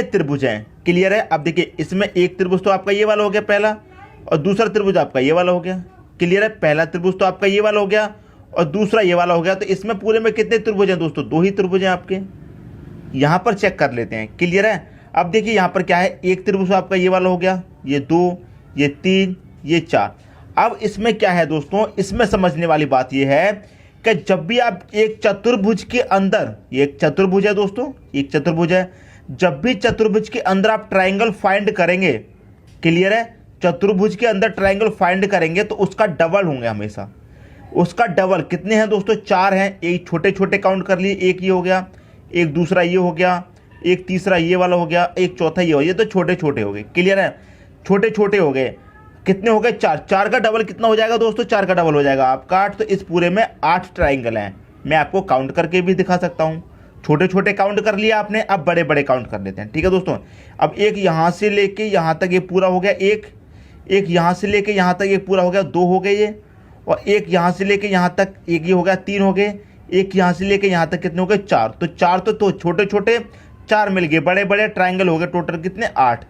त्रिभुज हैं, क्लियर है। अब देखिए इसमें एक त्रिभुज तो आपका ये वाला हो गया पहला, और दूसरा त्रिभुज आपका ये वाला हो गया, क्लियर है। पहला त्रिभुज तो आपका ये वाला हो गया और दूसरा ये वाला हो गया। तो इसमें पूरे में कितने त्रिभुज हैं दोस्तों? 2 ही त्रिभुज हैं आपके। यहाँ पर चेक कर लेते हैं, क्लियर है। अब देखिए यहाँ पर क्या है, एक त्रिभुज आपका ये वाला हो गया, ये 2, ये 3, ये 4। अब इसमें क्या है दोस्तों, इसमें समझने वाली बात ये है कि जब भी आप एक चतुर्भुज के अंदर, ये एक चतुर्भुज है दोस्तों, एक चतुर्भुज है, जब भी चतुर्भुज के अंदर आप ट्रायंगल फाइंड करेंगे, क्लियर है, चतुर्भुज के अंदर ट्रायंगल फाइंड करेंगे तो उसका डबल होंगे हमेशा। उसका डबल कितने हैं दोस्तों? 4 हैं। एक छोटे छोटे काउंट कर लिए, एक ये हो गया, एक दूसरा ये हो गया, एक तीसरा ये वाला हो गया, एक चौथा ये हो गया। ये तो छोटे छोटे हो गए, क्लियर है, छोटे छोटे हो गए। कितने हो गए? 4। 4 का डबल कितना हो जाएगा दोस्तों? 4 का डबल हो जाएगा आपका 8। तो इस पूरे में 8 ट्राइंगल हैं। मैं आपको काउंट करके भी दिखा सकता हूँ। छोटे छोटे काउंट कर लिया आपने, अब बड़े बड़े काउंट कर लेते हैं, ठीक है दोस्तों। अब एक यहाँ से लेके यहाँ तक ये पूरा हो गया, एक यहाँ से लेके यहाँ तक ये पूरा हो गया, 2 हो गए ये, और एक यहाँ से लेके यहाँ तक एक ये हो गया, 3 हो गए, एक यहाँ से लेके यहाँ तक कितने हो गए? 4। तो 4 तो छोटे छोटे 4 मिल गए, बड़े बड़े ट्राइंगल हो गए, टोटल कितने? 8,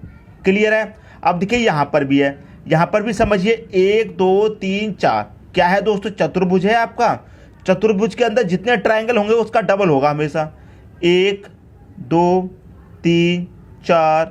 क्लियर है। अब देखिए यहाँ पर भी है, यहाँ पर भी समझिए 1 2 3 4 क्या है दोस्तों? चतुर्भुज है आपका। चतुर्भुज के अंदर जितने ट्राइंगल होंगे उसका डबल होगा हमेशा। 1 2 3 4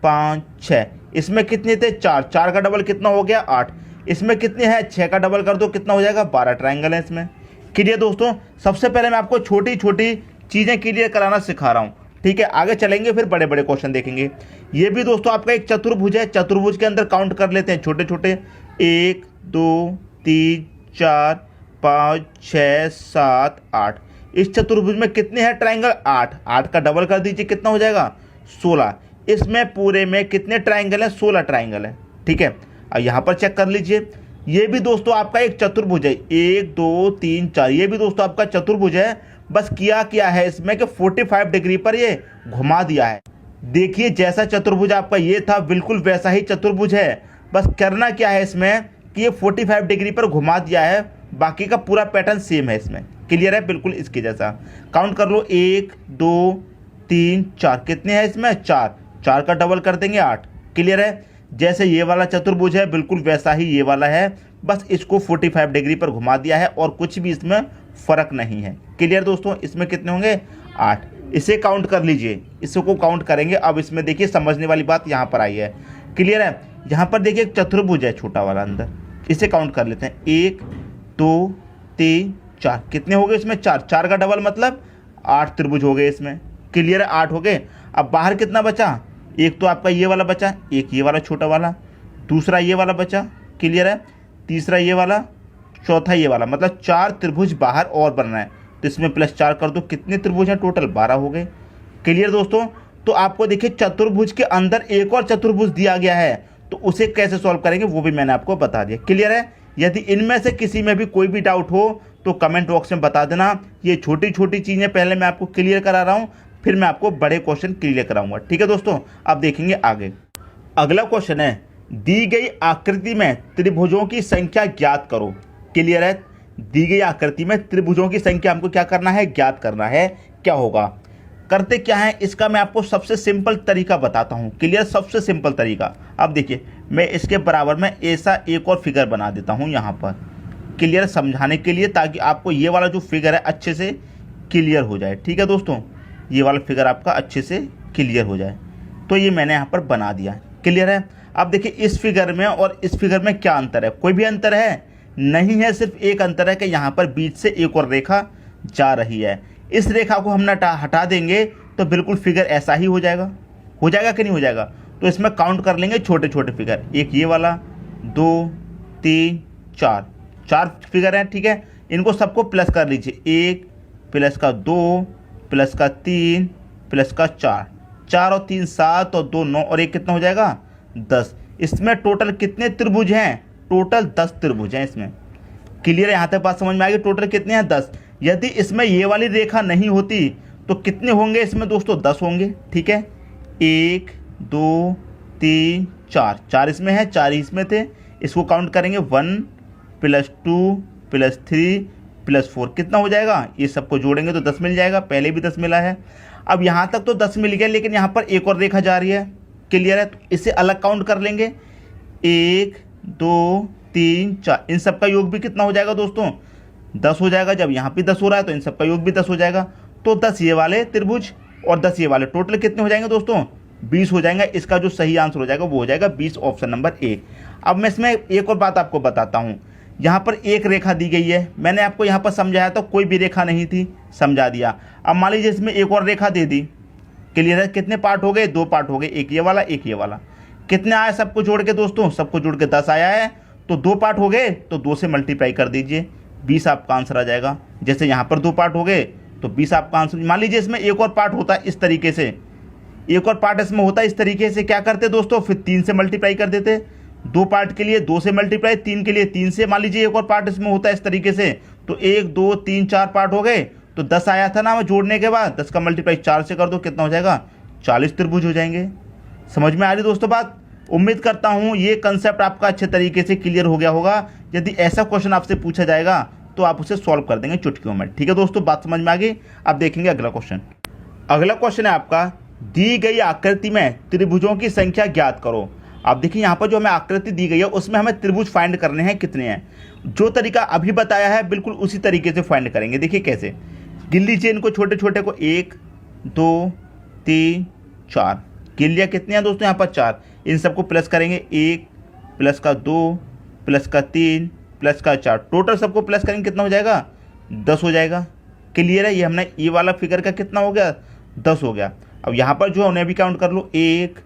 5 6। इसमें कितने थे? 4। 4 का डबल कितना हो गया? 8। इसमें कितने हैं? 6 का डबल कर दो, कितना हो जाएगा? 12 ट्राइंगल है इसमें, क्लियर दोस्तों। सबसे पहले मैं आपको छोटी छोटी चीज़ें क्लियर कराना सिखा रहा हूँ, ठीक है। आगे चलेंगे फिर बड़े बड़े क्वेश्चन देखेंगे। ये भी दोस्तों आपका एक चतुर्भुज है। चतुर्भुज के अंदर काउंट कर लेते हैं छोटे छोटे, 1 2 3 4 5 6 7 8। इस चतुर्भुज में कितने हैं ट्राइंगल? 8। 8 का डबल कर दीजिए, कितना हो जाएगा? 16। इसमें पूरे में कितने ट्राइंगल हैं? 16 ट्राइंगल है, ठीक है। अब यहाँ पर चेक कर लीजिए, ये भी दोस्तों आपका एक चतुर्भुज है। 1 2 3 4, ये भी दोस्तों आपका चतुर्भुज है। बस क्या है इसमें कि 45 डिग्री पर ये घुमा दिया है। देखिए जैसा चतुर्भुज आपका ये था बिल्कुल वैसा ही चतुर्भुज है। बस करना क्या है इसमें कि ये 45 डिग्री पर घुमा दिया है, बाकी का पूरा पैटर्न सेम है इसमें, क्लियर है, बिल्कुल इसके जैसा। काउंट कर लो, 1 2 3 4, कितने हैं इसमें? 4। 4 का डबल कर देंगे 8, क्लियर है। जैसे ये वाला चतुर्भुज है बिल्कुल वैसा ही ये वाला है, बस इसको 45 डिग्री पर घुमा दिया है और कुछ भी इसमें फ़र्क नहीं है, क्लियर दोस्तों। इसमें कितने होंगे? 8। इसे काउंट कर लीजिए, इसको काउंट करेंगे। अब इसमें देखिए समझने वाली बात यहाँ पर आई है, क्लियर है। यहाँ पर देखिए एक चतुर्भुज है छोटा वाला अंदर, इसे काउंट कर लेते हैं। 1 2 3 4, कितने हो गए इसमें? 4। 4 का डबल मतलब 8 त्रिभुज हो गए इसमें, क्लियर है, 8 हो गए। अब बाहर कितना बचा? एक तो आपका ये वाला बचा, एक ये वाला छोटा वाला, दूसरा ये वाला बचा, क्लियर है, तीसरा ये वाला, चौथा ये वाला, मतलब 4 त्रिभुज बाहर और बनना है। तो इसमें +4 कर दो, कितने त्रिभुज हैं टोटल? 12 हो गए, क्लियर दोस्तों। तो आपको देखिए चतुर्भुज के अंदर एक और चतुर्भुज दिया गया है, तो उसे कैसे सॉल्व करेंगे वो भी मैंने आपको बता दिया, क्लियर है। यदि इनमें से किसी में भी कोई भी डाउट हो तो कमेंट बॉक्स में बता देना। ये छोटी छोटी चीज़ें पहले मैं आपको क्लियर करा रहा हूँ, फिर मैं आपको बड़े क्वेश्चन क्लियर कराऊंगा, ठीक है दोस्तों। अब देखेंगे आगे। अगला क्वेश्चन है, दी गई आकृति में त्रिभुजों की संख्या ज्ञात करो, क्लियर है। दी गई आकृति में त्रिभुजों की संख्या हमको क्या करना है? ज्ञात करना है। क्या होगा, करते क्या है, इसका मैं आपको सबसे सिंपल तरीका बताता हूँ, क्लियर, सबसे सिंपल तरीका। अब देखिए मैं इसके बराबर में ऐसा एक और फिगर बना देता हूँ यहाँ पर, क्लियर, समझाने के लिए, ताकि आपको ये वाला जो फिगर है अच्छे से क्लियर हो जाए, ठीक है दोस्तों। ये वाला फिगर आपका अच्छे से क्लियर हो जाए, तो ये मैंने यहाँ पर बना दिया, क्लियर है। अब देखिए इस फिगर में और इस फिगर में क्या अंतर है? कोई भी अंतर है? नहीं है, सिर्फ एक अंतर है कि यहाँ पर बीच से एक और रेखा जा रही है। इस रेखा को हम हटा देंगे तो बिल्कुल फिगर ऐसा ही हो जाएगा कि नहीं हो जाएगा? तो इसमें काउंट कर लेंगे छोटे छोटे फिगर, एक ये वाला, 2 3 4, 4 फिगर हैं, ठीक है। इनको सबको प्लस कर लीजिए, 1 प्लस का 2 प्लस का 3 प्लस का 4, 4 और 3 7 और 2 9 और 1 कितना हो जाएगा? 10। इसमें टोटल कितने त्रिभुज हैं? टोटल 10 त्रिभुज हैं इसमें, क्लियर है। यहाँ तक बात समझ में आ गई? टोटल कितने हैं? 10। यदि इसमें ये वाली रेखा नहीं होती तो कितने होंगे इसमें दोस्तों? 10 होंगे, ठीक है। 1 2 3 4, 4 इसमें है, 4 ही इसमें थे। इसको काउंट करेंगे, 1 + 2 + 3 + 4, कितना हो जाएगा? ये सबको जोड़ेंगे तो 10 मिल जाएगा, पहले भी 10 मिला है। अब यहाँ तक तो 10 मिल गया, लेकिन यहाँ पर एक और रेखा जा रही है। क्लियर है? तो इसे अलग काउंट कर लेंगे। 1 2 3 4, इन सब का योग भी कितना हो जाएगा दोस्तों? 10 हो जाएगा। जब यहाँ पे 10 हो रहा है तो इन सब का योग भी 10 हो जाएगा। तो 10 ये वाले त्रिभुज और 10 ये वाले, टोटल कितने हो जाएंगे दोस्तों? 20 हो जाएंगे। इसका जो सही आंसर हो जाएगा वो हो जाएगा 20, ऑप्शन नंबर ए। अब मैं इसमें एक और बात आपको बताता हूँ। यहाँ पर एक रेखा दी गई है, मैंने आपको यहाँ पर समझाया तो कोई भी रेखा नहीं थी, समझा दिया। अब मान लीजिए इसमें एक और रेखा दे दी। क्लियर है? कितने पार्ट हो गए? 2 पार्ट हो गए, एक ये वाला एक ये वाला। कितने आया सबको जोड़ के दोस्तों? सबको जोड़ के 10 आया है। तो 2 पार्ट हो गए तो 2 से मल्टीप्लाई कर दीजिए, 20 आपका आंसर आ जाएगा। जैसे यहाँ पर 2 पार्ट हो गए तो 20 आपका आंसर। मान लीजिए इसमें एक और पार्ट होता है इस तरीके से, एक और पार्ट इसमें होता है इस तरीके से, क्या करते दोस्तों? फिर 3 से मल्टीप्लाई कर देते। 2 पार्ट के लिए 2 से मल्टीप्लाई, 3 के लिए 3 से। मान लीजिए एक और पार्ट इसमें होता है इस तरीके से, तो 1 2 3 4 पार्ट हो गए तो 10 आया था ना जोड़ने के बाद, 10 का मल्टीप्लाई 4 से कर दो, कितना हो जाएगा? 40 त्रिभुज हो जाएंगे। समझ में आ रही दोस्तों बात? उम्मीद करता हूँ ये कंसेप्ट आपका अच्छे तरीके से क्लियर हो गया होगा। यदि ऐसा क्वेश्चन आपसे पूछा जाएगा तो आप उसे सॉल्व कर देंगे चुटकियों में। ठीक है दोस्तों, बात समझ में आ गई? अब देखेंगे अगला क्वेश्चन। अगला क्वेश्चन है आपका, दी गई आकृति में त्रिभुजों की संख्या ज्ञात करो। अब देखिए यहाँ पर जो हमें आकृति दी गई है उसमें हमें त्रिभुज फाइंड करने हैं, कितने हैं। जो तरीका अभी बताया है बिल्कुल उसी तरीके से फाइंड करेंगे। देखिए कैसे, गिन लीजिए इनको छोटे छोटे को। 1 2 3 4, गिन लिया। कितने हैं दोस्तों? यहाँ पर 4। इन सबको प्लस करेंगे, 1 प्लस का 2 प्लस का 3 प्लस का 4, टोटल सबको प्लस करेंगे, कितना हो जाएगा? 10 हो जाएगा। क्लियर है? ये हमने ये वाला फिगर का कितना हो गया? 10 हो गया। अब यहाँ पर जो उन्हें भी काउंट कर लो, 1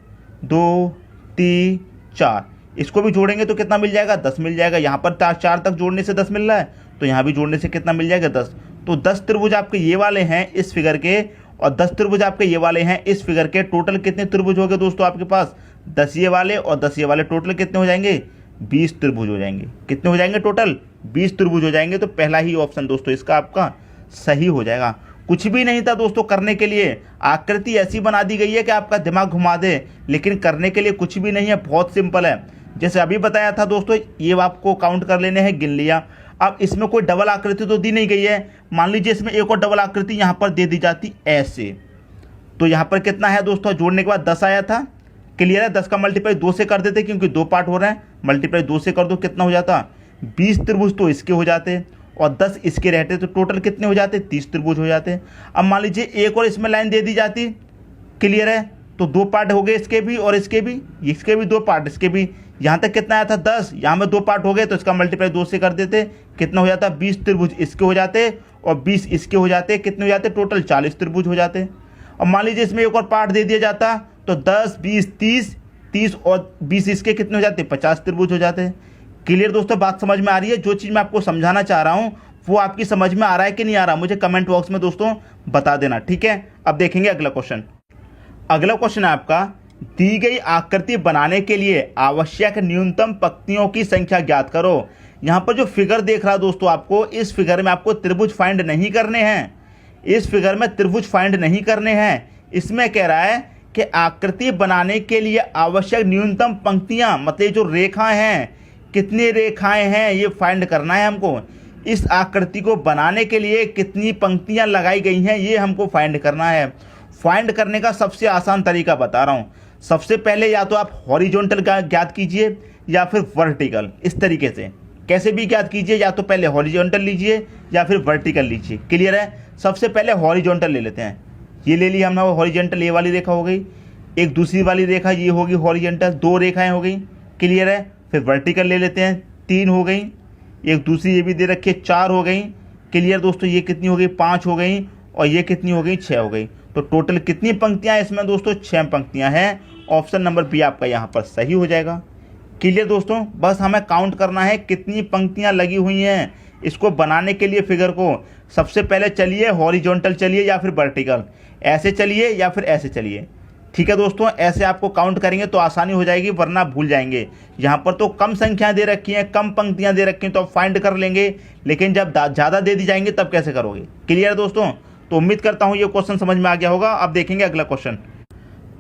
2 3 4, इसको भी जोड़ेंगे तो कितना मिल जाएगा? 10 मिल जाएगा। यहाँ पर 4 तक जोड़ने से 10 मिल रहा है, तो यहाँ भी जोड़ने से कितना मिल जाएगा? 10। तो 10 त्रिभुज आपके ये वाले हैं इस फिगर के, और 10 त्रिभुज आपके ये वाले हैं इस फिगर के। टोटल कितने त्रिभुज हो गए दोस्तों आपके पास? 10 ये वाले और 10 ये वाले, टोटल कितने हो जाएंगे? 20 त्रिभुज हो जाएंगे। कितने हो जाएंगे टोटल? 20 त्रिभुज हो जाएंगे। तो पहला ही ऑप्शन दोस्तों इसका आपका सही हो जाएगा। कुछ भी नहीं था दोस्तों करने के लिए, आकृति ऐसी बना दी गई है कि आपका दिमाग घुमा दे, लेकिन करने के लिए कुछ भी नहीं है, बहुत सिंपल है। जैसे अभी बताया था दोस्तों, ये आपको काउंट कर लेने हैं, गिन लिया। अब इसमें कोई डबल आकृति तो दी नहीं गई है। मान लीजिए इसमें एक और डबल आकृति यहाँ पर दे दी जाती ऐसे, तो यहाँ पर कितना है दोस्तों? जोड़ने के बाद 10 आया था। क्लियर है? 10 का मल्टीप्लाई 2 से कर देते क्योंकि 2 पार्ट हो रहे हैं, मल्टीप्लाई 2 से कर दो, कितना हो जाता? 20 त्रिभुज तो इसके हो जाते और 10 इसके रहते, तो टोटल कितने हो जाते? 30 त्रिभुज हो जाते। अब मान लीजिए एक और इसमें लाइन दे दी जाती। क्लियर है? तो 2 पार्ट हो गए इसके भी और इसके भी 2 पार्ट, इसके भी। यहाँ तक कितना आया था? 10। यहाँ में 2 पार्ट हो गए तो इसका मल्टीप्लाई 2 से कर देते, कितना हो जाता? 20 त्रिभुज इसके हो जाते और 20 इसके हो जाते, कितने हो जाते? टोटल 40 त्रिभुज हो जाते। अब मान लीजिए इसमें एक और पार्ट दे दिया जाता तो 10 20 30 और 20 इसके कितने हो जाते? 50 त्रिभुज हो जाते। क्लियर दोस्तों, बात समझ में आ रही है? जो चीज़ मैं आपको समझाना चाह रहा हूँ वो आपकी समझ में आ रहा है कि नहीं आ रहा, मुझे कमेंट बॉक्स में दोस्तों बता देना। ठीक है, अब देखेंगे अगला क्वेश्चन। अगला क्वेश्चन है आपका, दी गई आकृति बनाने के लिए आवश्यक न्यूनतम पंक्तियों की संख्या ज्ञात करो। यहाँ पर जो फिगर देख रहा दोस्तों आपको, इस फिगर में आपको त्रिभुज फाइंड नहीं करने हैं, इस फिगर में त्रिभुज फाइंड नहीं करने हैं। इसमें कह रहा है कि आकृति बनाने के लिए आवश्यक न्यूनतम पंक्तियां, मतलब जो रेखाएं हैं, कितनी रेखाएं हैं ये फाइंड करना है हमको। इस आकृति को बनाने के लिए कितनी पंक्तियां लगाई गई हैं ये हमको फाइंड करना है। फाइंड करने का सबसे आसान तरीका बता रहा हूँ। सबसे पहले या तो आप हॉरिजॉन्टल ज्ञात कीजिए या फिर वर्टिकल, इस तरीके से कैसे भी ज्ञात कीजिए, या तो पहले हॉरिजॉन्टल लीजिए या फिर वर्टिकल लीजिए। क्लियर है? सबसे पहले हॉरिजॉन्टल ले लेते हैं। ये ले लिया हमने हॉरिजॉन्टल, ये वाली रेखा हो गई। एक दूसरी वाली रेखा ये होगी हॉरिजॉन्टल, 2 रेखाएं हो गई। क्लियर है? फिर वर्टिकल ले लेते हैं, 3 हो गई। एक दूसरी ये भी दे रखी है, 4 हो गई। क्लियर दोस्तों, ये कितनी हो गई? 5 हो गई। और ये कितनी हो गई? 6 हो गई। तो टोटल कितनी पंक्तियां इसमें दोस्तों? 6 पंक्तियां हैं। ऑप्शन नंबर बी आपका यहाँ पर सही हो जाएगा। क्लियर दोस्तों, बस हमें काउंट करना है कितनी पंक्तियां लगी हुई हैं इसको बनाने के लिए फिगर को। सबसे पहले चलिए हॉरिजॉन्टल चलिए या फिर वर्टिकल, ऐसे चलिए या फिर ऐसे चलिए। ठीक है दोस्तों, ऐसे आपको काउंट करेंगे तो आसानी हो जाएगी, वरना भूल जाएंगे। यहाँ पर तो कम संख्याएं दे रखी हैं, कम पंक्तियां दे रखी हैं तो आप फाइंड कर लेंगे, लेकिन जब ज़्यादा दे दी जाएंगे तब कैसे करोगे। क्लियर है दोस्तों? तो उम्मीद करता हूँ ये क्वेश्चन समझ में आ गया होगा। अब देखेंगे अगला क्वेश्चन।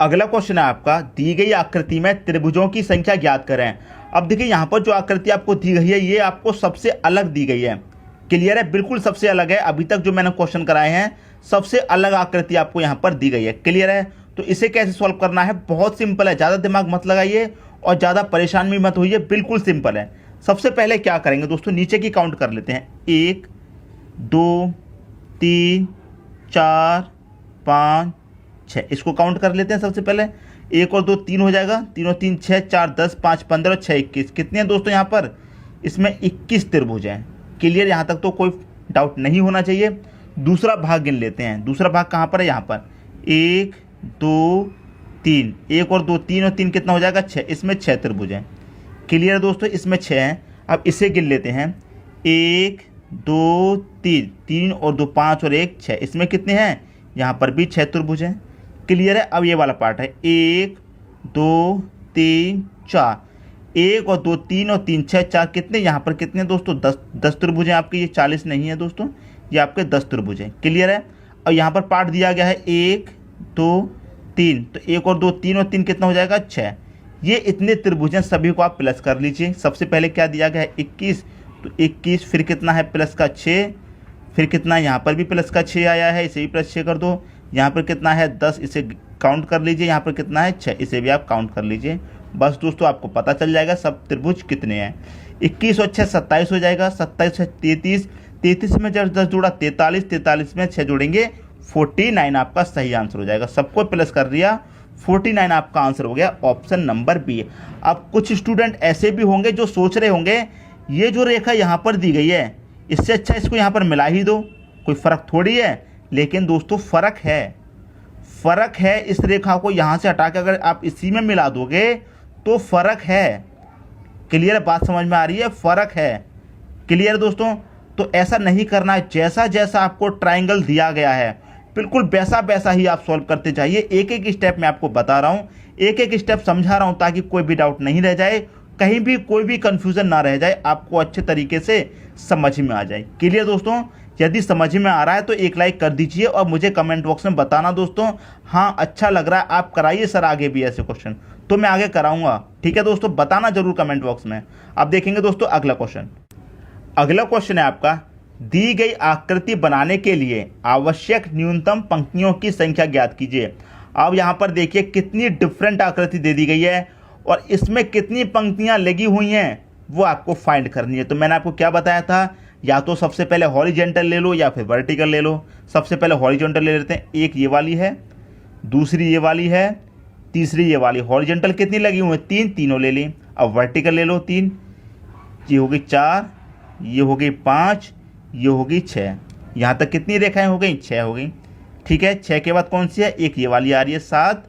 अगला क्वेश्चन है आपका, दी गई आकृति में त्रिभुजों की संख्या ज्ञात करें। अब देखिए यहाँ पर जो आकृति आपको दी गई है ये आपको सबसे अलग दी गई है। क्लियर है, बिल्कुल सबसे अलग है। अभी तक जो मैंने क्वेश्चन कराए हैं सबसे अलग आकृति आपको यहाँ पर दी गई है। क्लियर है, तो इसे कैसे सॉल्व करना है, बहुत सिंपल है, ज़्यादा दिमाग मत लगाइए और ज़्यादा परेशान भी मत होइए, बिल्कुल सिंपल है। सबसे पहले क्या करेंगे दोस्तों, नीचे की काउंट कर लेते हैं, 1 2 3 4 5 6, इसको काउंट कर लेते हैं। सबसे पहले 1 और 2 3 हो जाएगा, 3 और 3 6, 4 10, 5 15, 6 21, कितने हैं दोस्तों यहाँ पर, इसमें 21 त्रिभुज हैं। क्लियर, यहाँ तक तो कोई डाउट नहीं होना चाहिए। दूसरा भाग गिन लेते हैं, दूसरा भाग कहाँ पर है, यहाँ पर 1 2 3, 1 और 2 3 और 3 कितना हो जाएगा 6, इसमें 6 त्रिभुज हैं। क्लियर है दोस्तों, इसमें 6 हैं। अब इसे गिन लेते हैं, 1 2 3, 3 और 2 5 और 1 6, इसमें कितने हैं, यहाँ पर भी 6 त्रिभुज हैं। क्लियर है, अब ये वाला पार्ट है, 1 2 3 4, 1 और 2 3 और 3 6 4, कितने यहाँ पर कितने दोस्तों 10 त्रिभुज हैं आपके, ये 40 नहीं है दोस्तों, ये आपके 10 त्रिभुज हैं। क्लियर है, और यहाँ पर पार्ट दिया गया है 1 2 3, तो 1 और 2 3 और 3 कितना हो जाएगा 6, ये इतने त्रिभुज हैं, सभी को आप प्लस कर लीजिए। सबसे पहले क्या दिया गया है 21, तो 21 फिर कितना है प्लस का 6, फिर कितना यहाँ पर भी प्लस का 6 आया है, इसे भी प्लस 6 कर दो। यहाँ पर कितना है 10, इसे काउंट कर लीजिए। यहाँ पर कितना है 6, इसे भी आप काउंट कर लीजिए। बस दोस्तों आपको पता चल जाएगा सब त्रिभुज कितने हैं। 21 और 6 27 हो जाएगा, 27 से 33, 33 में जब 10 जोड़ा 43, 43 में 6 जोड़ेंगे 49 आपका सही आंसर हो जाएगा। सबको प्लस कर दिया, 49 आपका आंसर हो गया, ऑप्शन नंबर बी। अब कुछ स्टूडेंट ऐसे भी होंगे जो सोच रहे होंगे ये जो रेखा यहाँ पर दी गई है इससे अच्छा इसको यहाँ पर मिला ही दो, कोई फ़र्क थोड़ी है। लेकिन दोस्तों फ़र्क है, फ़र्क है। इस रेखा को यहाँ से हटा के अगर आप इसी में मिला दोगे तो फ़र्क है। क्लियर, बात समझ में आ रही है, फ़र्क है। क्लियर दोस्तों, तो ऐसा नहीं करना है। जैसा जैसा आपको ट्राइंगल दिया गया है बिल्कुल वैसा वैसा ही आप सॉल्व करते जाइए। एक एक स्टेप मैं आपको बता रहा हूँ, एक एक स्टेप समझा रहा हूँ ताकि कोई भी डाउट नहीं रह जाए, कहीं भी कोई भी कन्फ्यूज़न ना रह जाए, आपको अच्छे तरीके से समझ में आ जाए। क्लियर दोस्तों, यदि समझ में आ रहा है तो एक लाइक कर दीजिए और मुझे कमेंट बॉक्स में बताना दोस्तों, हाँ अच्छा लग रहा है, आप कराइए सर आगे भी ऐसे क्वेश्चन, तो मैं आगे कराऊंगा। ठीक है दोस्तों, बताना जरूर कमेंट बॉक्स में। अब देखेंगे दोस्तों अगला क्वेश्चन। अगला क्वेश्चन है आपका, दी गई आकृति बनाने के लिए आवश्यक न्यूनतम पंक्तियों की संख्या ज्ञात कीजिए। अब यहाँ पर देखिए कितनी डिफरेंट आकृति दे दी गई है और इसमें कितनी पंक्तियाँ लगी हुई हैं वो आपको फाइंड करनी है। तो मैंने आपको क्या बताया था, या तो सबसे पहले हॉरिजेंटल ले लो या फिर वर्टिकल ले लो। सबसे पहले हॉरिजेंटल ले लेते हैं, एक ये वाली है, दूसरी ये वाली है, तीसरी ये वाली। हॉरिजेंटल कितनी लगी हुई है, 3, तीनों ले ली। अब वर्टिकल ले लो 3, ये होगी 4, ये हो गई 5, ये होगी 6। यहाँ तक कितनी रेखाएं हो गई, 6 हो गई। ठीक है, 6 के बाद कौन सी है, एक ये वाली आ रही है 7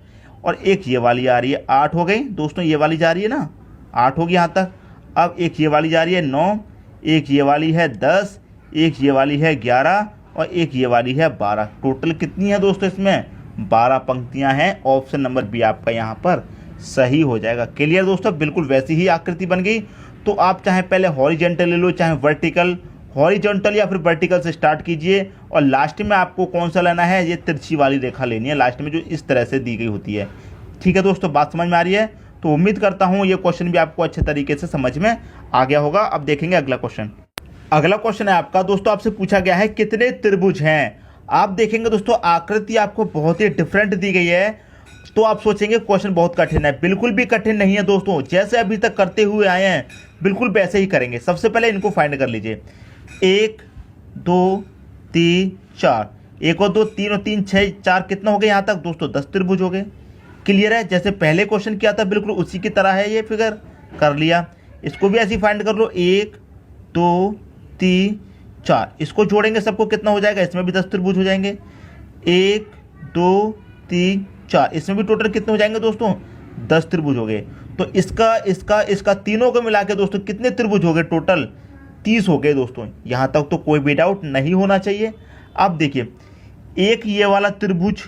और एक ये वाली आ रही है 8 हो गई दोस्तों। ये वाली जा रही है ना, 8 होगी यहाँ तक। अब एक ये वाली जा रही है 9, एक ये वाली है 10, एक ये वाली है 11 और एक ये वाली है 12। टोटल कितनी है दोस्तों, इसमें 12 पंक्तियां हैं। ऑप्शन नंबर बी आपका यहाँ पर सही हो जाएगा। क्लियर दोस्तों, बिल्कुल वैसी ही आकृति बन गई। तो आप चाहे पहले हॉरिजेंटल ले लो चाहे वर्टिकल, हॉरिजॉन्टल या फिर वर्टिकल से स्टार्ट कीजिए और लास्ट में आपको कौन सा लेना है, ये तिरछी वाली रेखा लेनी है लास्ट में जो इस तरह से दी गई होती है। ठीक है दोस्तों, बात समझ में आ रही है। तो उम्मीद करता हूँ ये क्वेश्चन भी आपको अच्छे तरीके से समझ में आ गया होगा। अब देखेंगे अगला क्वेश्चन। अगला क्वेश्चन है आपका दोस्तों, आपसे पूछा गया है कितने त्रिभुज हैं। आप देखेंगे दोस्तों आकृति आपको बहुत ही डिफरेंट दी गई है, तो आप सोचेंगे क्वेश्चन बहुत कठिन है। बिल्कुल भी कठिन नहीं है दोस्तों, जैसे अभी तक करते हुए आए हैं बिल्कुल वैसे ही करेंगे। सबसे पहले इनको फाइंड कर लीजिए, 1 2 3 4, 1 और 2 3 और 3 6 4, कितना हो गया यहाँ तक दोस्तों, 10 त्रिभुज हो गए। क्लियर है, जैसे पहले क्वेश्चन किया था बिल्कुल उसी की तरह है, ये फिगर कर लिया। इसको भी ऐसे ही फाइंड कर लो, 1 2 3 4, इसको जोड़ेंगे सबको कितना हो जाएगा, इसमें भी 10 त्रिभुज हो जाएंगे। 1 2 3 4, इसमें भी टोटल कितने हो जाएंगे दोस्तों, 10 त्रिभुज हो गए। तो इसका तीनों को मिला के दोस्तों कितने त्रिभुज हो गए, टोटल 30 हो गए दोस्तों। यहाँ तक तो कोई भी डाउट नहीं होना चाहिए। अब देखिए एक ये वाला त्रिभुज,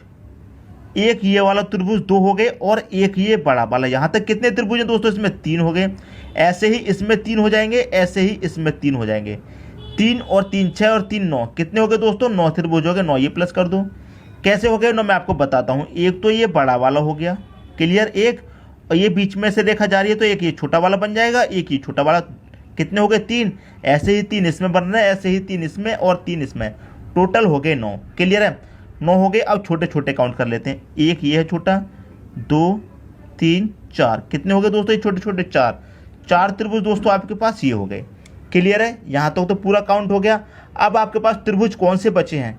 एक ये वाला त्रिभुज 2 हो गए और एक ये बड़ा वाला, यहाँ तक कितने त्रिभुज हैं दोस्तों, इसमें 3 हो गए। ऐसे ही इसमें 3 हो जाएंगे, ऐसे ही इसमें 3 हो जाएंगे। 3 और 3 6 और 3 9, कितने हो गए दोस्तों, 9 त्रिभुज हो गए। 9 ये प्लस कर दो, कैसे हो गए 9 मैं आपको बताता हूँ। एक तो ये बड़ा वाला हो गया, क्लियर, एक, और ये बीच में से देखा जा रही है तो एक ये छोटा वाला बन जाएगा, एक ये छोटा वाला कितने हो गए 3। ऐसे ही 3 इसमें बन रहे हैं, ऐसे ही 3 इसमें और 3 इसमें, टोटल हो गए 9। क्लियर है, 9 हो गए। अब छोटे छोटे काउंट कर लेते हैं। एक ये है छोटा, 2 3 4, कितने हो गए दोस्तों ये छोटे छोटे 4। 4 त्रिभुज दोस्तों आपके पास ये हो गए। क्लियर है, यहाँ तक तो पूरा काउंट हो गया। अब आपके पास त्रिभुज कौन से बचे हैं?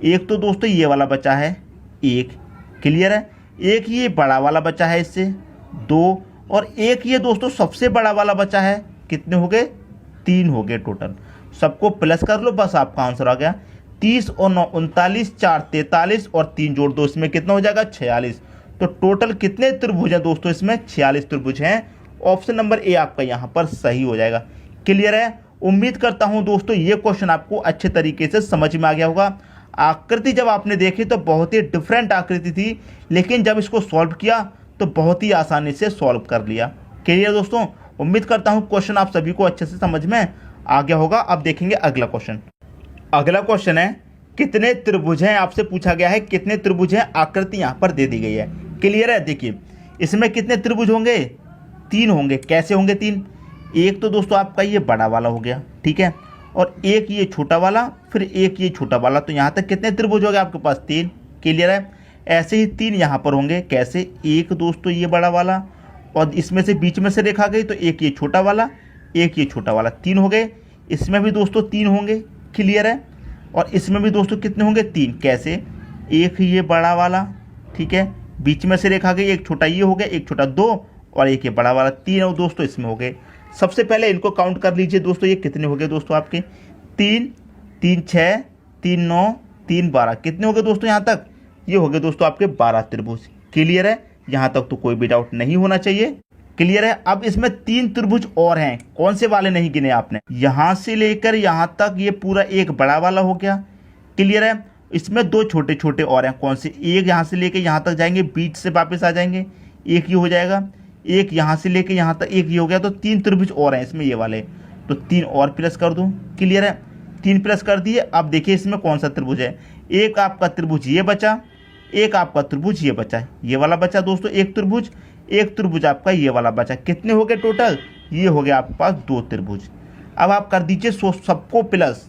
एक तो दोस्तों ये वाला बचा है, एक। क्लियर है, एक ये बड़ा वाला बचा है इससे, 2, और एक ये दोस्तों सबसे बड़ा वाला बचा है। कितने हो गए? 3 हो गए टोटल। सबको प्लस कर लो, बस आपका आंसर आ गया। 30 और 9 39, 4 43 और 3 जोड़ दो, इसमें कितना हो जाएगा? 46। तो टोटल कितने त्रिभुज हैं दोस्तों? इसमें 46 त्रिभुज हैं। ऑप्शन नंबर ए आपका यहाँ पर सही हो जाएगा। क्लियर है, उम्मीद करता हूँ दोस्तों ये क्वेश्चन आपको अच्छे तरीके से समझ में आ गया होगा। आकृति जब आपने देखी तो बहुत ही डिफरेंट आकृति थी, लेकिन जब इसको सॉल्व किया तो बहुत ही आसानी से सॉल्व कर लिया। क्लियर दोस्तों, उम्मीद करता हूँ क्वेश्चन आप सभी को अच्छे से समझ में आ गया होगा। अब देखेंगे अगला क्वेश्चन। अगला क्वेश्चन है कितने त्रिभुज हैं, आपसे पूछा गया है कितने त्रिभुज हैं। आकृति यहाँ पर दे दी गई है। क्लियर है, देखिए इसमें कितने त्रिभुज होंगे? 3 होंगे। कैसे होंगे 3? एक तो दोस्तों आपका ये बड़ा वाला हो गया, ठीक है, और एक ये छोटा वाला, फिर एक ये छोटा वाला। तो यहाँ तक कितने त्रिभुज हो गए आपके पास? 3। क्लियर है, ऐसे ही 3 यहाँ पर होंगे। कैसे? एक दोस्तों ये बड़ा वाला, और इसमें से बीच में से रेखा गई तो एक ये छोटा वाला, एक ये छोटा वाला, 3 हो गए। इसमें भी दोस्तों 3 होंगे। क्लियर है, और इसमें भी दोस्तों कितने होंगे? 3। कैसे? एक ये बड़ा वाला, ठीक है, बीच में से रेखा गई, एक छोटा ये हो गया, एक छोटा 2, और एक ये बड़ा वाला 3 और दोस्तों इसमें हो गए। सबसे पहले इनको काउंट कर लीजिए दोस्तों, ये कितने हो गए दोस्तों आपके? 3 3 6 3 9 3 12, कितने हो गए दोस्तों यहाँ तक? ये हो गए दोस्तों आपके 12 त्रिभुज। क्लियर है, यहाँ तक तो कोई भी डाउट नहीं होना चाहिए। क्लियर है, अब इसमें 3 त्रिभुज और हैं। कौन से वाले नहीं गिने आपने? यहाँ से लेकर यहाँ तक ये पूरा एक बड़ा वाला हो गया। क्लियर है, इसमें 2 छोटे छोटे और हैं। कौन से? एक यहाँ से लेकर यहाँ तक जाएंगे, बीच से वापस आ जाएंगे, एक ये हो जाएगा। एक यहाँ से लेके यहाँ तक एक ये हो गया। तो 3 त्रिभुज और हैं इसमें, ये वाले। तो 3 और प्लस कर दूँ। क्लियर है, 3 प्लस कर दिए। अब देखिए इसमें कौन सा त्रिभुज है। एक आपका त्रिभुज ये बचा, एक आपका त्रिभुज ये बचा, ये वाला बचा दोस्तों एक त्रिभुज, एक त्रिभुज आपका ये वाला बचा। कितने हो गए टोटल? ये हो गया आपके पास 2 त्रिभुज। अब आप कर दीजिए सबको प्लस,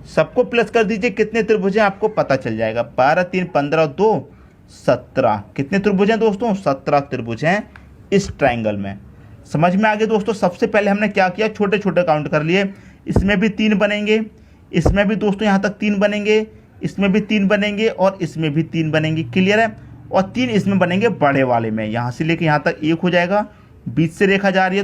सबको प्लस कर दीजिए। कितने त्रिभुज हैं आपको पता चल जाएगा। 12 3 15 2 17। कितने त्रिभुज हैं दोस्तों? 17 त्रिभुज हैं इस ट्रायंगल में। समझ में आ गए दोस्तों। सबसे पहले हमने क्या किया? छोटे छोटे काउंट कर लिए। इसमें भी 3 बनेंगे, इसमें भी दोस्तों यहाँ तक 3 बनेंगे, इसमें भी 3 बनेंगे, और इसमें भी 3 बनेंगे। क्लियर है, और 3 इसमें बनेंगे बड़े वाले में। यहाँ से लेके यहाँ तक 1 हो जाएगा, बीच से रेखा जा रही है